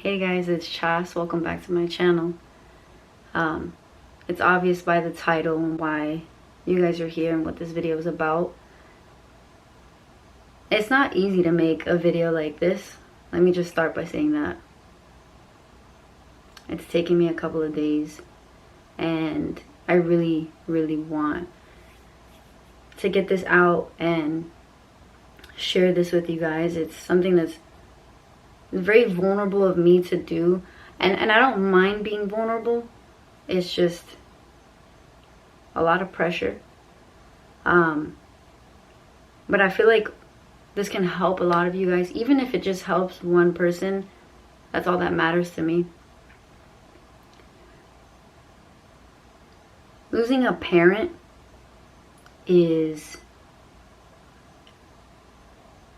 Hey guys, it's Chas. Welcome back to my channel. It's obvious by the title and why you guys are here and what this video is about. It's not easy to make a video like this. Let me just start by saying that. It's taken me a couple of days and I really want to get this out and share this with you guys. It's something that's very vulnerable of me to do, and I don't mind being vulnerable. It's just a lot of pressure, but I feel like this can help a lot of you guys. Even if it just helps one person, that's all that matters to me. Losing a parent is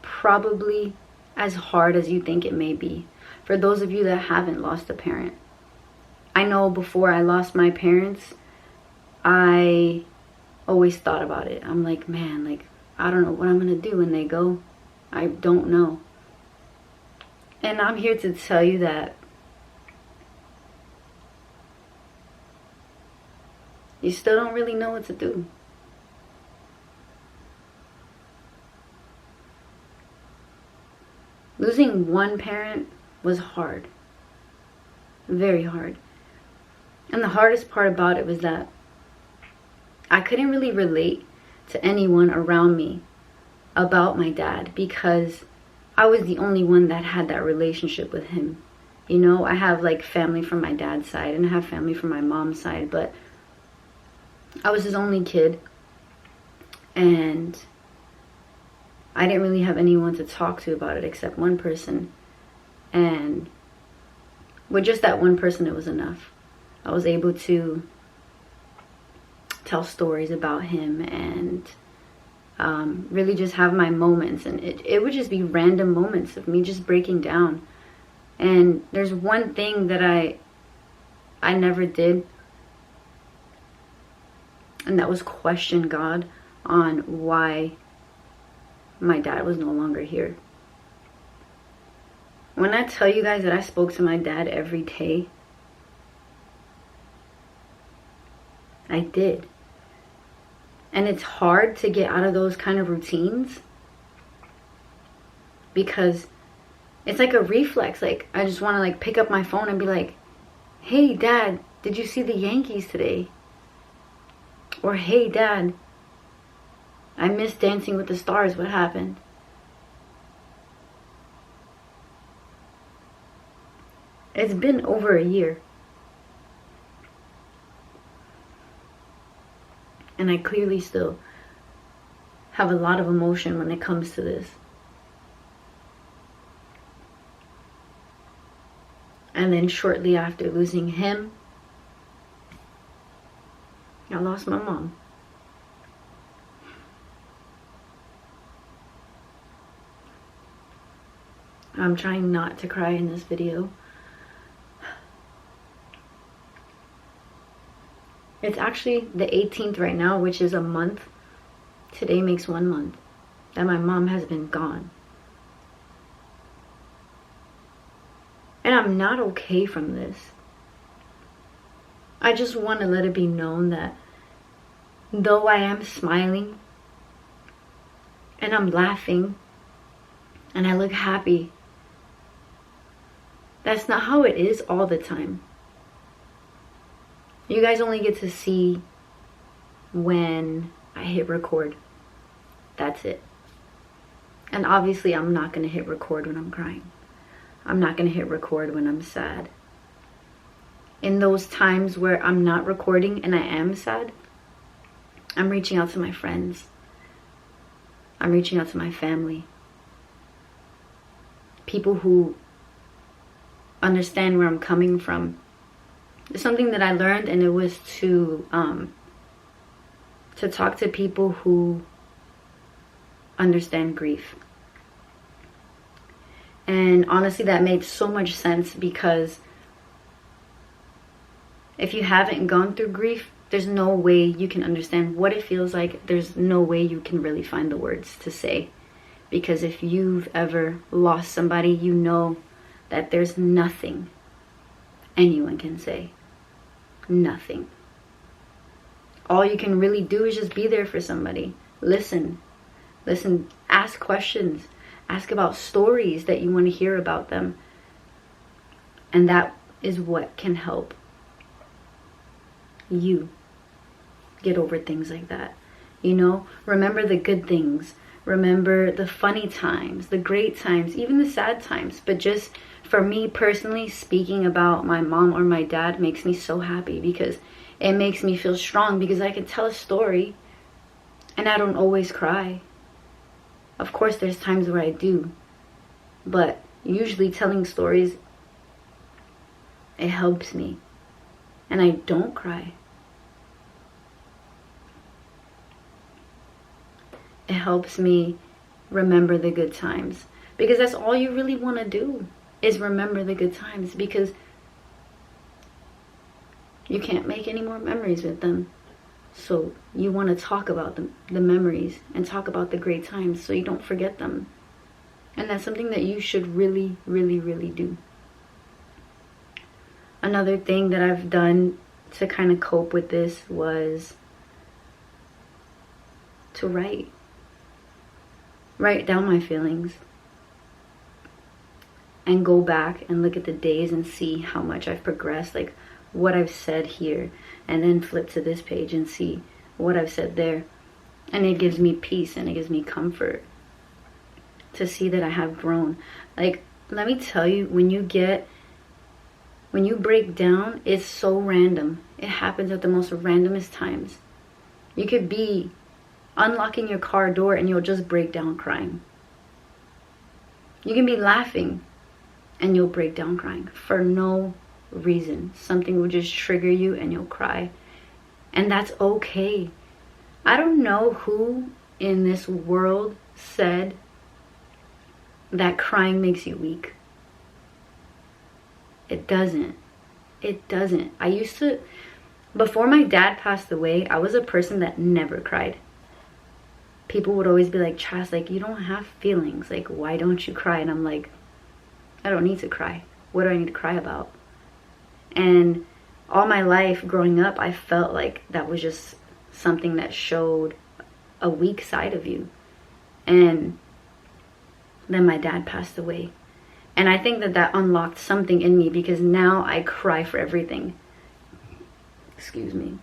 probably as hard as you think it may be. For those of you that haven't lost a parent, I know before I lost my parents, I always thought about it. I'm like, man, like, I don't know what I'm gonna do when they go. I don't know. And I'm here to tell you that you still don't really know what to do. Losing one parent was hard. Very hard. And the hardest part about it was that I couldn't really relate to anyone around me about my dad because I was the only one that had that relationship with him. You know, I have like family from my dad's side and I have family from my mom's side, but I was his only kid and I didn't really have anyone to talk to about it except one person. And with just that one person, it was enough. I was able to tell stories about him and really just have my moments. And it would just be random moments of me just breaking down. And there's one thing that I never did. And that was question God on why my dad was no longer here. When I tell you guys that I spoke to my dad every day, I did. And it's hard to get out of those kind of routines because it's like a reflex. Like, I just want to like pick up my phone and be like, hey dad, did you see the Yankees today? Or hey dad, I missed Dancing with the Stars. What happened? It's been over a year. And I clearly still have a lot of emotion when it comes to this. And then shortly after losing him, I lost my mom. I'm trying not to cry in this video. It's actually the 18th right now, which is a month. Today makes 1 month that my mom has been gone. And I'm not okay from this. I just want to let it be known that though I am smiling and I'm laughing and I look happy, that's not how it is all the time. You guys only get to see when I hit record. That's it. And obviously I'm not going to hit record when I'm crying. I'm not going to hit record when I'm sad. In those times where I'm not recording and I am sad, I'm reaching out to my friends. I'm reaching out to my family. People who understand where I'm coming from. It's something that I learned, and it was to talk to people who understand grief. And honestly, that made so much sense because if you haven't gone through grief, there's no way you can understand what it feels like. There's no way you can really find the words to say. Because if you've ever lost somebody, you know that there's nothing anyone can say. Nothing. All you can really do is just be there for somebody. Listen. Listen. Ask questions. Ask about stories that you want to hear about them. And that is what can help you get over things like that. You know, remember the good things. Remember the funny times, the great times, even the sad times. But just for me personally, speaking about my mom or my dad makes me so happy, because it makes me feel strong, because I can tell a story and I don't always cry. Of course, there's times where I do, but usually telling stories, it helps me, and I don't cry. It helps me remember the good times, because that's all you really want to do, is remember the good times, because you can't make any more memories with them. So you want to talk about the memories and talk about the great times so you don't forget them. And that's something that you should really, really, really do. Another thing that I've done to kind of cope with this was to write. Write down my feelings. And go back and look at the days and see how much I've progressed. Like what I've said here. And then flip to this page and see what I've said there. And it gives me peace and it gives me comfort to see that I have grown. Like, let me tell you, when you break down, it's so random. It happens at the most randomest times. You could be unlocking your car door and you'll just break down crying. You can be laughing and you'll break down crying for no reason. Something will just trigger you and you'll cry. And that's okay. I don't know who in this world said that crying makes you weak. It doesn't. It doesn't. I used to, before my dad passed away, I was a person that never cried. People would always be like, Chas, like, you don't have feelings. Like, why don't you cry? And I'm like, I don't need to cry. What do I need to cry about? And all my life growing up, I felt like that was just something that showed a weak side of you. And then my dad passed away. And I think that that unlocked something in me, because now I cry for everything. Excuse me.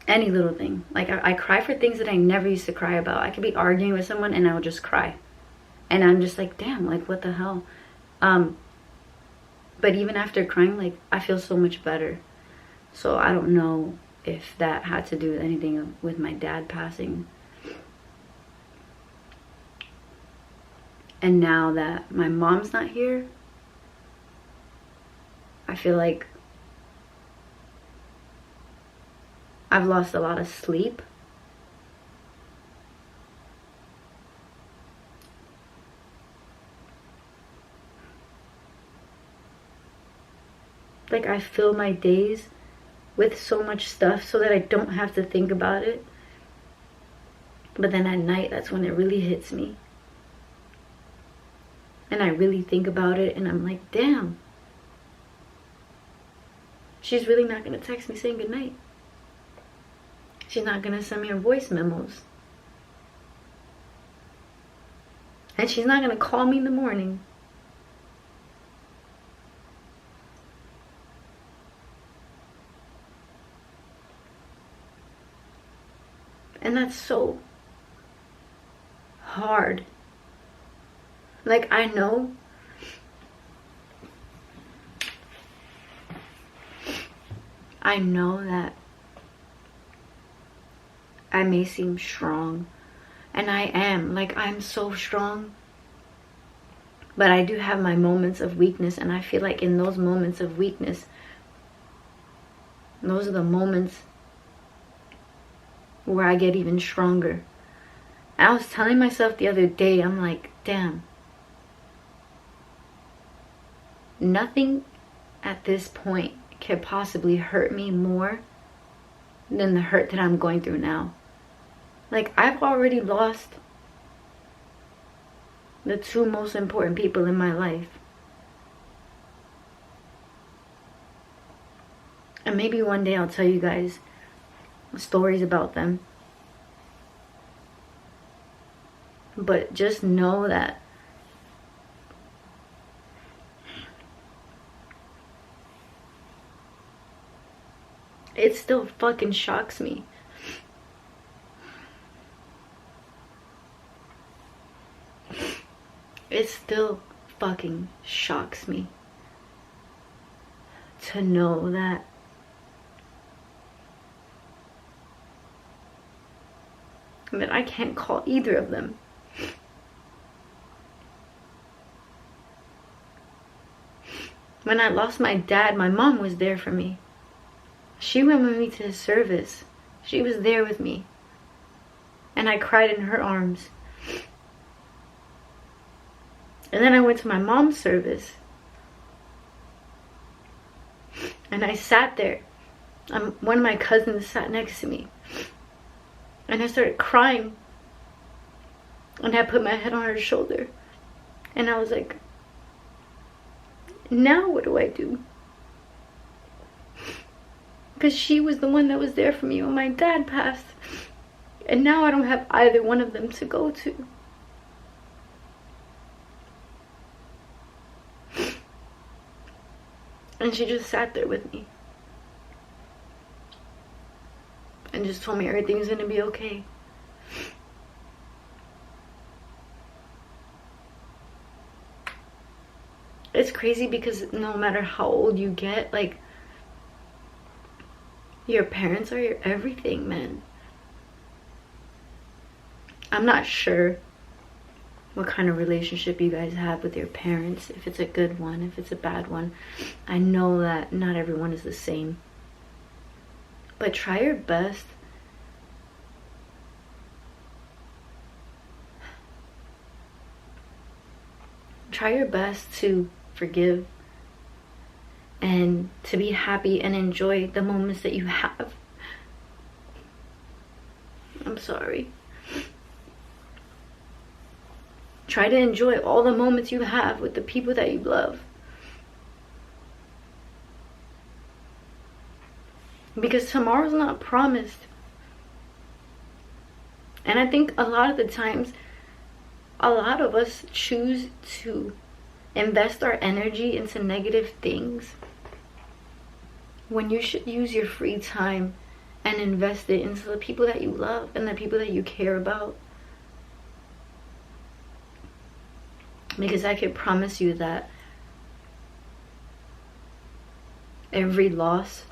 Any little thing. Like I cry for things that I never used to cry about. I could be arguing with someone and I'll just cry. And I'm just like, damn, like what the hell? But even after crying, like, I feel so much better. So I don't know if that had to do with anything with my dad passing. And now that my mom's not here, I feel like I've lost a lot of sleep. Like, I fill my days with so much stuff so that I don't have to think about it. But then at night, that's when it really hits me. And I really think about it and I'm like, damn. She's really not going to text me saying goodnight. She's not going to send me her voice memos. And she's not going to call me in the morning. And that's so hard. Like, I know that I may seem strong, and I am. Like, I'm so strong. But I do have my moments of weakness, and I feel like in those moments of weakness, those are the moments where I get even stronger. And I was telling myself the other day, I'm like, damn. Nothing at this point could possibly hurt me more than the hurt that I'm going through now. Like, I've already lost the two most important people in my life. And maybe one day I'll tell you guys stories about them. But just know that it still fucking shocks me. It still fucking shocks me to know that I can't call either of them. When I lost my dad, my mom was there for me. She went with me to his service. She was there with me. And I cried in her arms. And then I went to my mom's service. And I sat there. One of my cousins sat next to me. And I started crying. And I put my head on her shoulder. And I was like, now what do I do? Because she was the one that was there for me when my dad passed. And now I don't have either one of them to go to. And she just sat there with me. And just told me everything's gonna be okay. It's crazy because no matter how old you get, like, your parents are your everything, man. I'm not sure what kind of relationship you guys have with your parents, if it's a good one, if it's a bad one. I know that not everyone is the same. But try your best to forgive and to be happy and enjoy the moments that you have. I'm sorry. Try to enjoy all the moments you have with the people that you love. Because tomorrow's not promised. And I think a lot of the times, a lot of us choose to invest our energy into negative things when you should use your free time and invest it into the people that you love and the people that you care about. Because I can promise you that every loss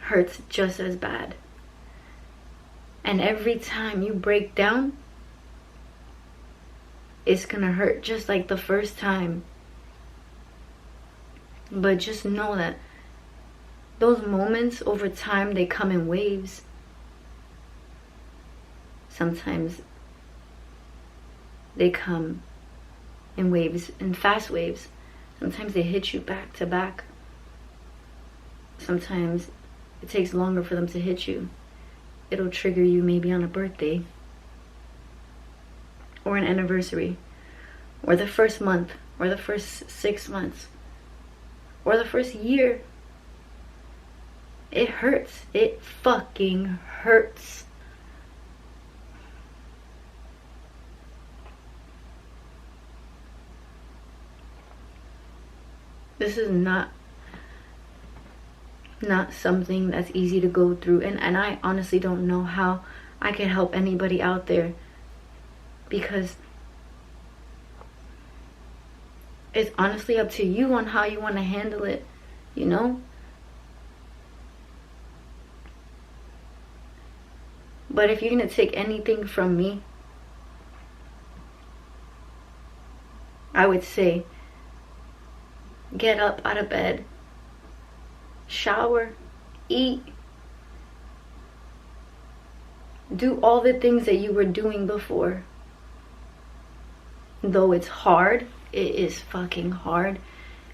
hurts just as bad. And every time you break down, it's gonna hurt just like the first time. But just know that those moments over time, they come in waves. Sometimes they come in waves, in fast waves. Sometimes they hit you back to back. Sometimes it takes longer for them to hit you. It'll trigger you maybe on a birthday, or an anniversary, or the first month, or the first 6 months, or the first year. It hurts. It fucking hurts. This is not something that's easy to go through, and I honestly don't know how I can help anybody out there, because it's honestly up to you on how you want to handle it, you know? But if you're gonna take anything from me, I would say get up out of bed, shower, eat, do all the things that you were doing before. Though it's hard, it is fucking hard.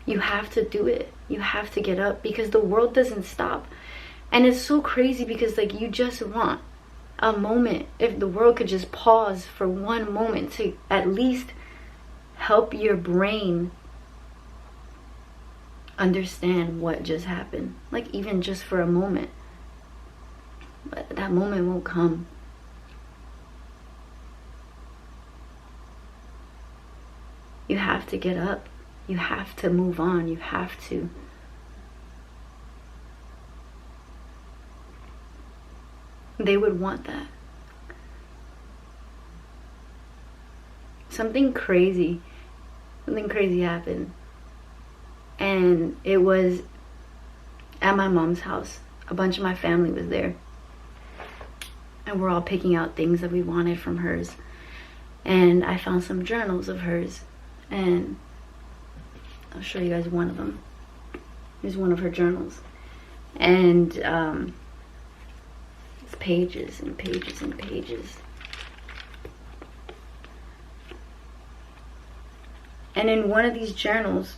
You have to do it. You have to get up, because the world doesn't stop. And it's so crazy because, like, you just want a moment. If the world could just pause for one moment to at least help your brain understand what just happened, like even just for a moment. But that moment won't come. You have to get up. You have to move on. You have to. They would want that. Something crazy happened. And it was at my mom's house. A bunch of my family was there. And we're all picking out things that we wanted from hers. And I found some journals of hers. And I'll show you guys one of them. Here's one of her journals. And it's pages and pages and pages. And in one of these journals,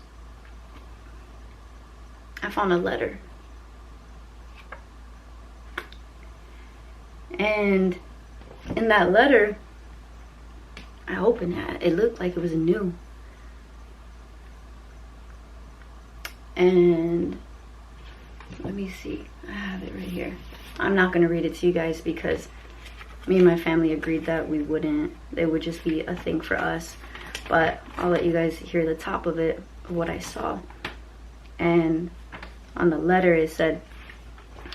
I found a letter. And in that letter, I opened it. It looked like it was new. And let me see. I have it right here. I'm not going to read it to you guys because me and my family agreed that we wouldn't. It would just be a thing for us. But I'll let you guys hear the top of it, of what I saw. And on the letter it said,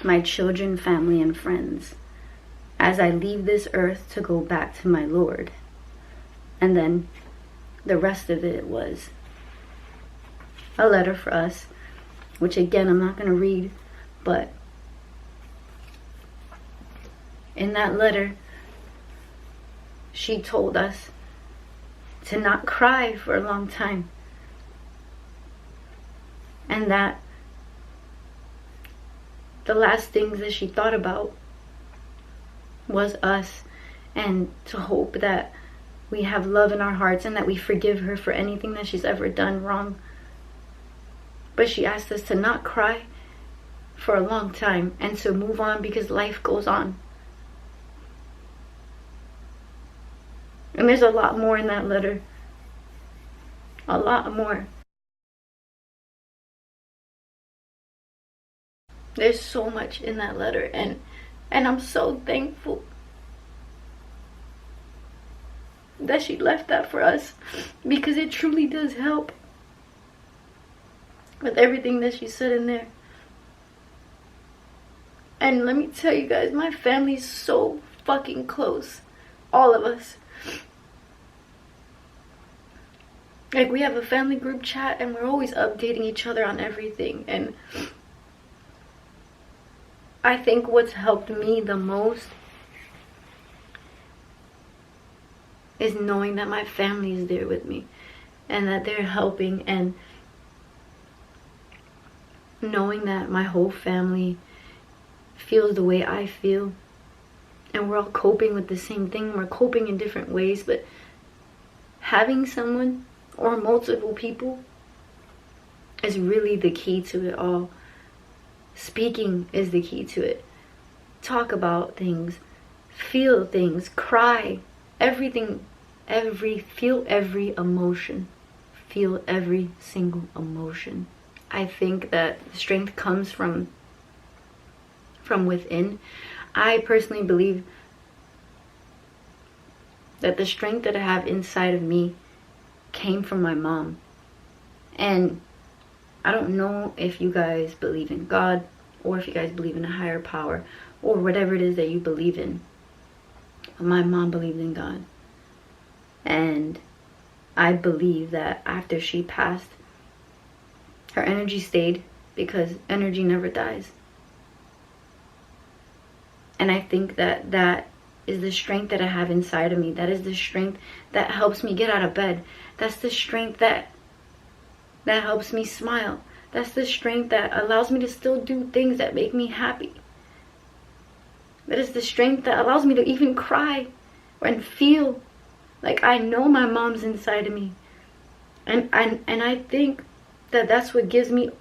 "My children, family, and friends, as I leave this earth to go back to my Lord." And then the rest of it was a letter for us, which again, I'm not going to read, but in that letter, she told us to not cry for a long time. And that the last things that she thought about was us, and to hope that we have love in our hearts and that we forgive her for anything that she's ever done wrong. But she asked us to not cry for a long time and to move on because life goes on. And there's a lot more in that letter. A lot more. There's so much in that letter, and I'm so thankful that she left that for us, because it truly does help with everything that she said in there. And let me tell you guys, my family's so fucking close. All of us. Like, we have a family group chat and we're always updating each other on everything. And I think what's helped me the most is knowing that my family is there with me and that they're helping, and knowing that my whole family feels the way I feel, and we're all coping with the same thing. We're coping in different ways, but having someone or multiple people is really the key to it all. Speaking is the key to it. Talk about things, feel things, cry, everything, feel every emotion. Feel every single emotion. I think that strength comes from within. I personally believe that the strength that I have inside of me came from my mom. And I don't know if you guys believe in God, or if you guys believe in a higher power, or whatever it is that you believe in. But my mom believed in God. And I believe that after she passed, her energy stayed, because energy never dies. And I think that that is the strength that I have inside of me. That is the strength that helps me get out of bed. That's the strength that helps me smile. That's the strength that allows me to still do things that make me happy. That is the strength that allows me to even cry and feel like I know my mom's inside of me. And I think that that's what gives me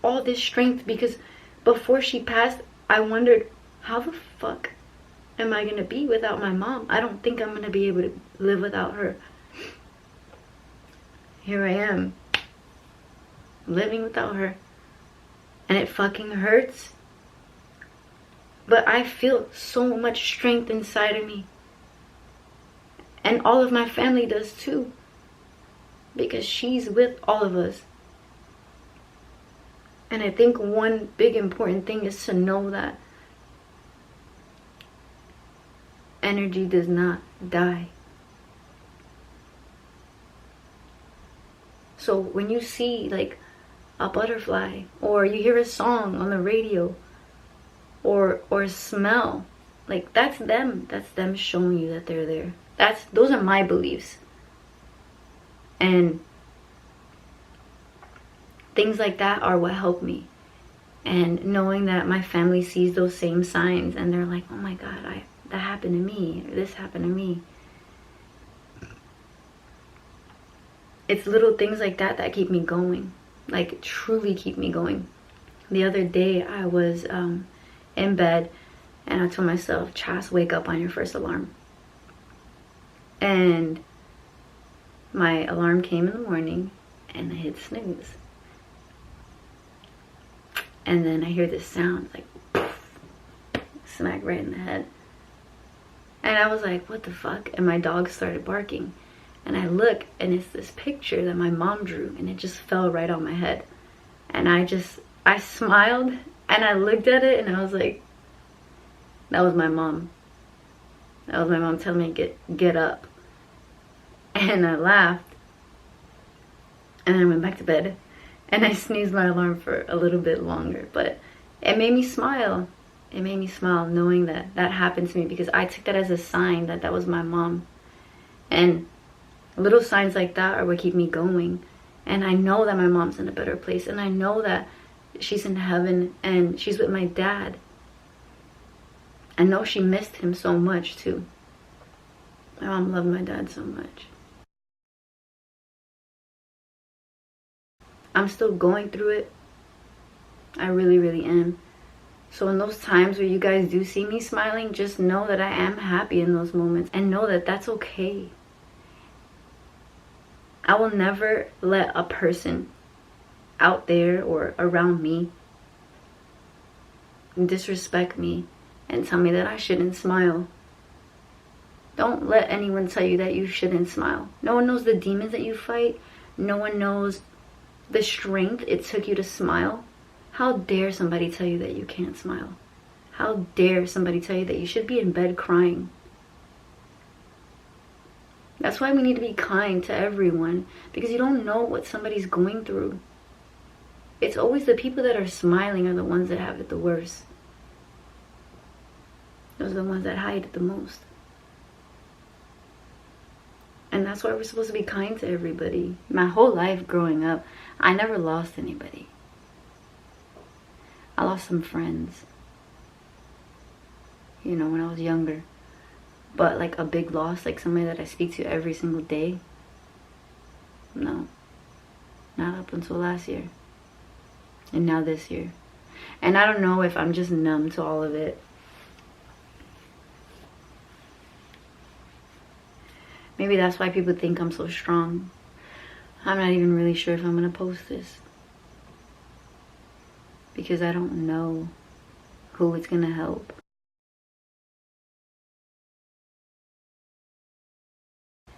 all this strength, because before she passed, I wondered, how the fuck am I going to be without my mom? I don't think I'm going to be able to live without her. Here I am. living without her. And it fucking hurts. But I feel so much strength inside of me. And all of my family does too. Because she's with all of us. And I think one big important thing is to know that energy does not die. So when you see like a butterfly, or you hear a song on the radio, or smell, like that's them showing you that they're there. Those are my beliefs. And things like that are what help me. And knowing that my family sees those same signs and they're like, oh my God, that happened to me, or this happened to me. It's little things like that that keep me going, like truly keep me going. The other day I was in bed and I told myself, Chas, wake up on your first alarm. And my alarm came in the morning and I hit snooze. And then I hear this sound, like poof, smack right in the head. And I was like, what the fuck? And my dog started barking. And I look, and it's this picture that my mom drew, and it just fell right on my head. And I smiled, and I looked at it, and I was like, that was my mom. That was my mom telling me, get up. And I laughed. And then I went back to bed. And I snoozed my alarm for a little bit longer. But it made me smile. It made me smile knowing that that happened to me, because I took that as a sign that that was my mom. And little signs like that are what keep me going. And I know that my mom's in a better place. And I know that she's in heaven and she's with my dad. I know she missed him so much too. My mom loved my dad so much. I'm still going through it. I really, really am. So in those times where you guys do see me smiling, just know that I am happy in those moments. And know that that's okay. I will never let a person out there or around me disrespect me and tell me that I shouldn't smile. Don't let anyone tell you that you shouldn't smile. No one knows the demons that you fight. No one knows the strength it took you to smile. How dare somebody tell you that you can't smile? How dare somebody tell you that you should be in bed crying? That's why we need to be kind to everyone, because you don't know what somebody's going through. It's always the people that are smiling are the ones that have it the worst. Those are the ones that hide it the most. And that's why we're supposed to be kind to everybody. My whole life growing up, I never lost anybody. I lost some friends, you know, when I was younger. But like a big loss, like somebody that I speak to every single day, no. Not up until last year. And now this year. And I don't know if I'm just numb to all of it. Maybe that's why people think I'm so strong. I'm not even really sure if I'm going to post this. Because I don't know who it's going to help.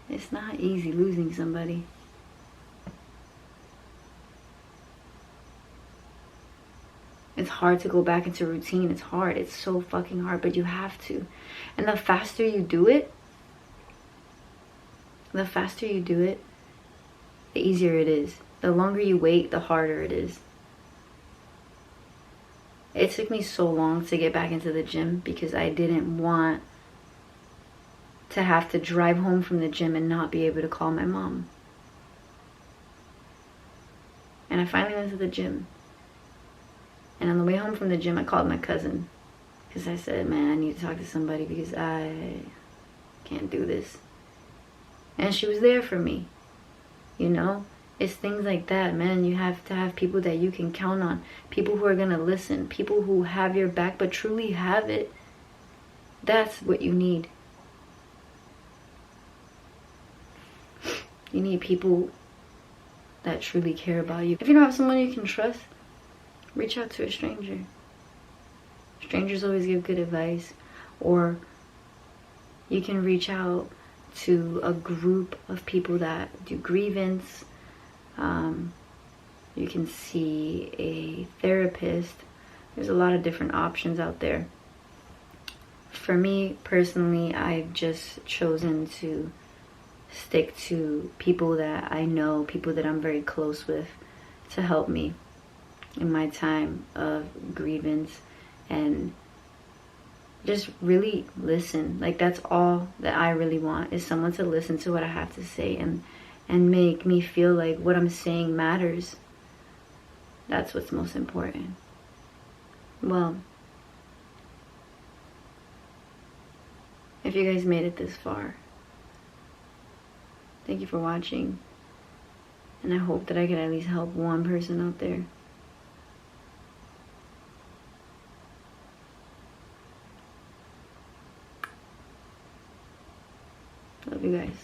It's not easy losing somebody. It's hard to go back into routine. It's hard. It's so fucking hard, but you have to. And the faster you do it, the easier it is. The longer you wait, the harder it is. It took me so long to get back into the gym because I didn't want to have to drive home from the gym and not be able to call my mom. And I finally went to the gym. And on the way home from the gym, I called my cousin. Because I said, man, I need to talk to somebody because I can't do this. And she was there for me. You know? It's things like that, man. You have to have people that you can count on. People who are going to listen. People who have your back but truly have it. That's what you need. You need people that truly care about you. If you don't have someone you can trust, reach out to a stranger. Strangers always give good advice. Or you can reach out to a group of people that do grievance. You can see a therapist. There's a lot of different options out there. For me personally, I've just chosen to stick to people that I know, people that I'm very close with, to help me in my time of grievance, and just really listen. Like, that's all that I really want, is someone to listen to what I have to say and make me feel like what I'm saying matters. That's what's most important. Well, if you guys made it this far, thank you for watching. And I hope that I could at least help one person out there. Love you guys.